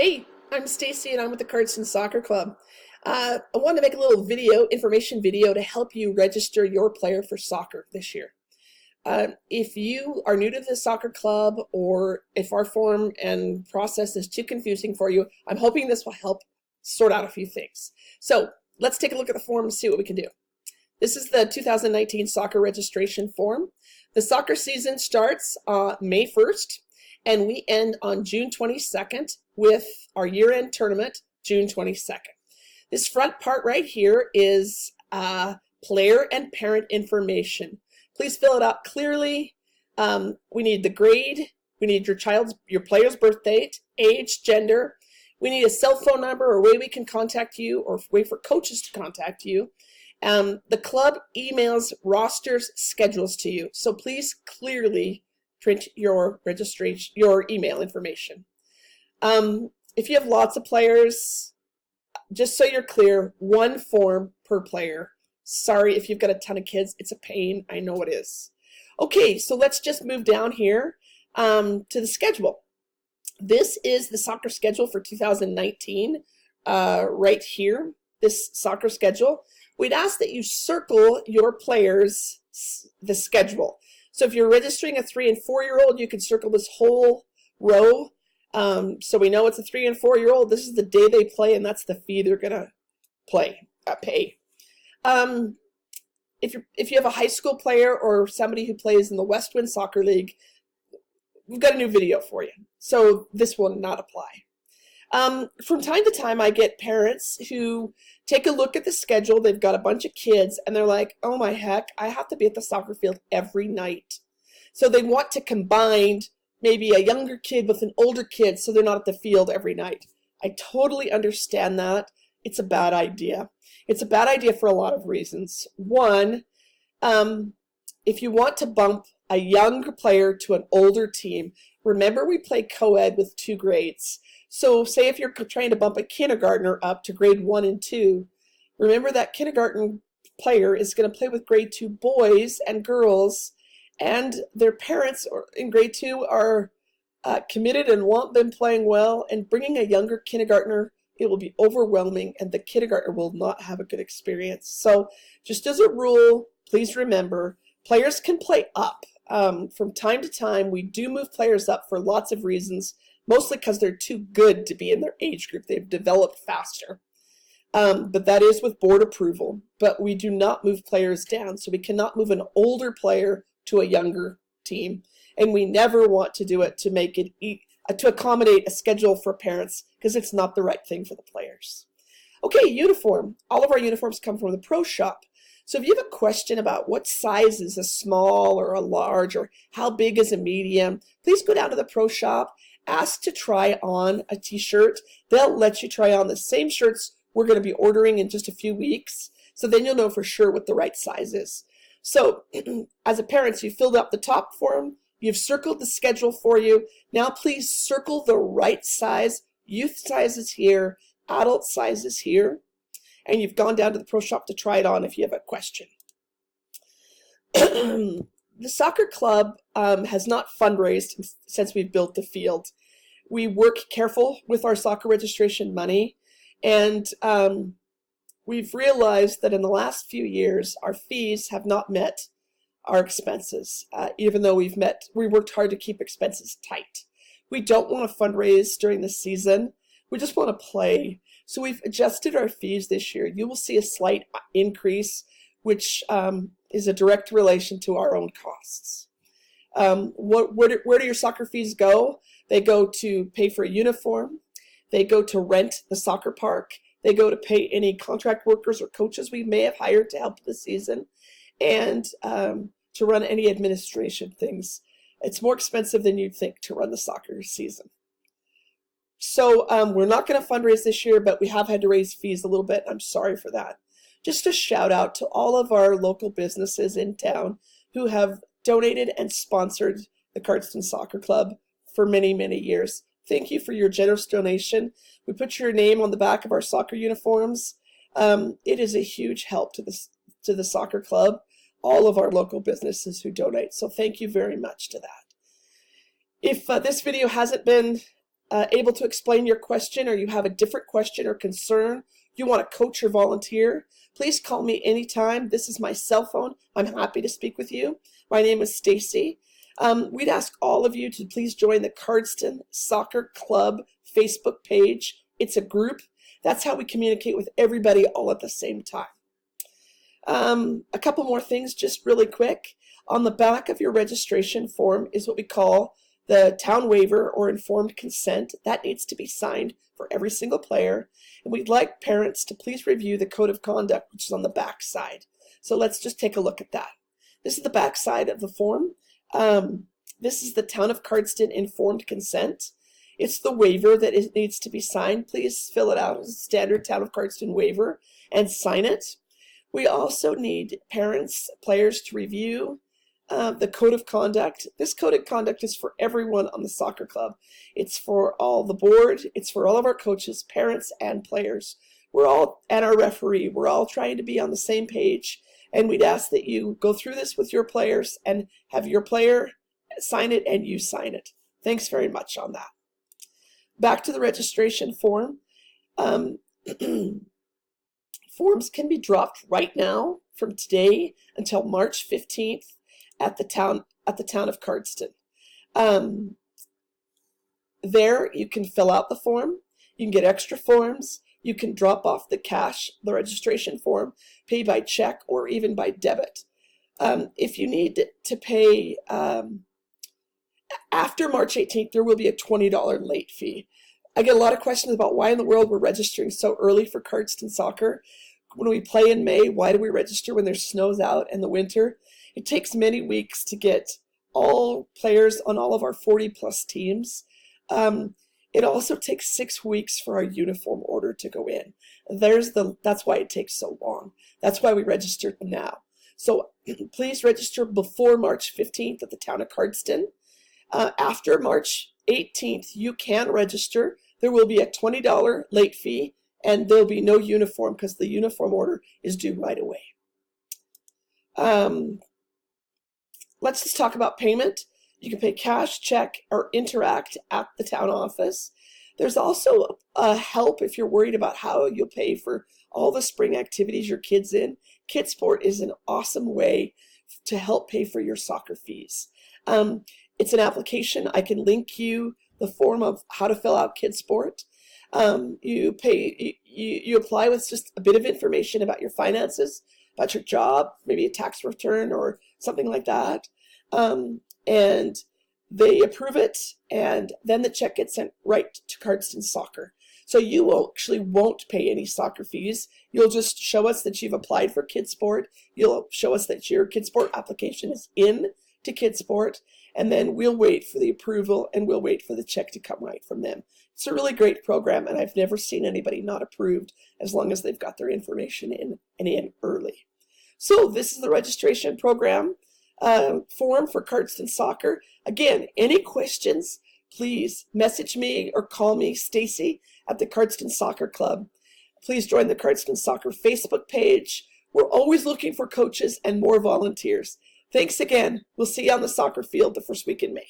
Hey, I'm Stacy and I'm with the Cardston Soccer Club. I wanted to make a little information video to help you register your player for soccer this year. If you are new to the soccer club or if our form and process is too confusing for you, I'm hoping this will help sort out a few things. So let's take a look at the form and see what we can do. This is the 2019 soccer registration form. The soccer season starts May 1st and we end on June 22nd with our year-end tournament, June 22nd. This front part right here is player and parent information. Please fill it out clearly. We need the grade. We need your player's birth date, age, gender. We need a cell phone number or way we can contact you or way for coaches to contact you. The club emails rosters schedules to you. So please clearly print your registration, your email information. If you have lots of players, just so you're clear, one form per player. Sorry if you've got a ton of kids, it's a pain, I know it is. Okay, so let's just move down here to the schedule. This is the soccer schedule for 2019, right here, this soccer schedule. We'd ask that you circle your players, the schedule. So if you're registering a 3- and 4-year-old, you can circle this whole row. So we know it's a 3- and 4-year-old. This is the day they play, and that's the fee they're gonna pay. If you have a high school player or somebody who plays in the West Wind Soccer League, we've got a new video for you. So this will not apply. From time to time, I get parents who take a look at the schedule. They've got a bunch of kids, and they're like, oh my heck, I have to be at the soccer field every night. So they want to combine maybe a younger kid with an older kid so they're not at the field every night. I totally understand that. It's a bad idea. It's a bad idea for a lot of reasons. One, if you want to bump a younger player to an older team, remember we play co-ed with 2 grades. So say if you're trying to bump a kindergartner up to grade 1 and 2, remember that kindergarten player is going to play with grade 2 boys and girls, and their parents in grade 2 are committed and want them playing well, and bringing a younger kindergartner, it will be overwhelming and the kindergartner will not have a good experience. So just as a rule, please remember, players can play up. From time to time, we do move players up for lots of reasons, mostly because they're too good to be in their age group. They've developed faster. But that is with board approval. But we do not move players down, so we cannot move an older player to a younger team. And we never want to do it to make it to accommodate a schedule for parents, because it's not the right thing for the players. Okay, uniform. All of our uniforms come from the Pro Shop. So if you have a question about what size is a small or a large, or how big is a medium, please go down to the Pro Shop, ask to try on a t-shirt. They'll let you try on the same shirts we're going to be ordering in just a few weeks. So then you'll know for sure what the right size is. So as a parent, you filled out the top form. You've circled the schedule for you. Now please circle the right size. Youth size is here. Adult size is here. And you've gone down to the Pro Shop to try it on if you have a question. The soccer club has not fundraised since we've built the field. We work careful with our soccer registration money, and we've realized that in the last few years, our fees have not met our expenses, even though we worked hard to keep expenses tight. We don't want to fundraise during the season. We just want to play. So we've adjusted our fees this year. You will see a slight increase, which is a direct relation to our own costs. Where do your soccer fees go? They go to pay for a uniform. They go to rent the soccer park. They go to pay any contract workers or coaches we may have hired to help the season, and to run any administration things. It's more expensive than you'd think to run the soccer season. So we're not going to fundraise this year, but we have had to raise fees a little bit. I'm sorry for that. Just a shout out to all of our local businesses in town who have donated and sponsored the Cardston Soccer Club for many, many years. Thank you for your generous donation. We put your name on the back of our soccer uniforms. It is a huge help to the soccer club, all of our local businesses who donate. So thank you very much to that. If this video hasn't been able to explain your question, or you have a different question or concern, you want to coach or volunteer, please call me anytime. This is my cell phone. I'm happy to speak with you. My name is Stacy. We'd ask all of you to please join the Cardston Soccer Club Facebook page. It's a group. That's how we communicate with everybody all at the same time. A couple more things just really quick. On the back of your registration form is what we call the town waiver or informed consent. That needs to be signed for every single player. And we'd like parents to please review the code of conduct, which is on the back side. So let's just take a look at that. This is the back side of the form. This is the Town of Cardston informed consent. It's the waiver that it needs to be signed. Please fill it out as a standard Town of Cardston waiver and sign it. We also need parents, players to review the code of conduct. This code of conduct is for everyone on the soccer club. It's for all the board. It's for all of our coaches, parents, and players. And our referee. We're all trying to be on the same page. And we'd ask that you go through this with your players and have your player sign it and you sign it. Thanks very much on that. Back to the registration form. Forms can be dropped right now from today until March 15th at the town of Cardston. There you can fill out the form. You can get extra forms. You can drop off the registration form, pay by check or even by debit. If you need to pay after March 18th, there will be a $20 late fee. I get a lot of questions about why in the world we're registering so early for Cardston soccer. When we play in May, why do we register when there's snows out in the winter? It takes many weeks to get all players on all of our 40-plus teams. It also takes 6 weeks for our uniform order to go in. That's why it takes so long. That's why we registered now. So please register before March 15th at the town of Cardston. After March 18th, you can register. There will be a $20 late fee, and there'll be no uniform because the uniform order is due right away. Let's just talk about payment. You can pay cash, check, or interact at the town office. There's also help if you're worried about how you'll pay for all the spring activities your kid's in. KidSport is an awesome way to help pay for your soccer fees. It's an application. I can link you the form of how to fill out KidSport. You apply with just a bit of information about your finances, about your job, maybe a tax return or something like that. And they approve it, and then the check gets sent right to Cardston Soccer. So you actually won't pay any soccer fees. You'll just show us that you've applied for KidSport. You'll show us that your KidSport application is in to KidSport, and then we'll wait for the approval and we'll wait for the check to come right from them. It's a really great program, and I've never seen anybody not approved as long as they've got their information in early. So this is the registration program form for Cardston Soccer. Again, any questions, please message me or call me, Stacy, at the Cardston Soccer Club. Please join the Cardston Soccer Facebook page. We're always looking for coaches and more volunteers. Thanks again. We'll see you on the soccer field the first week in May.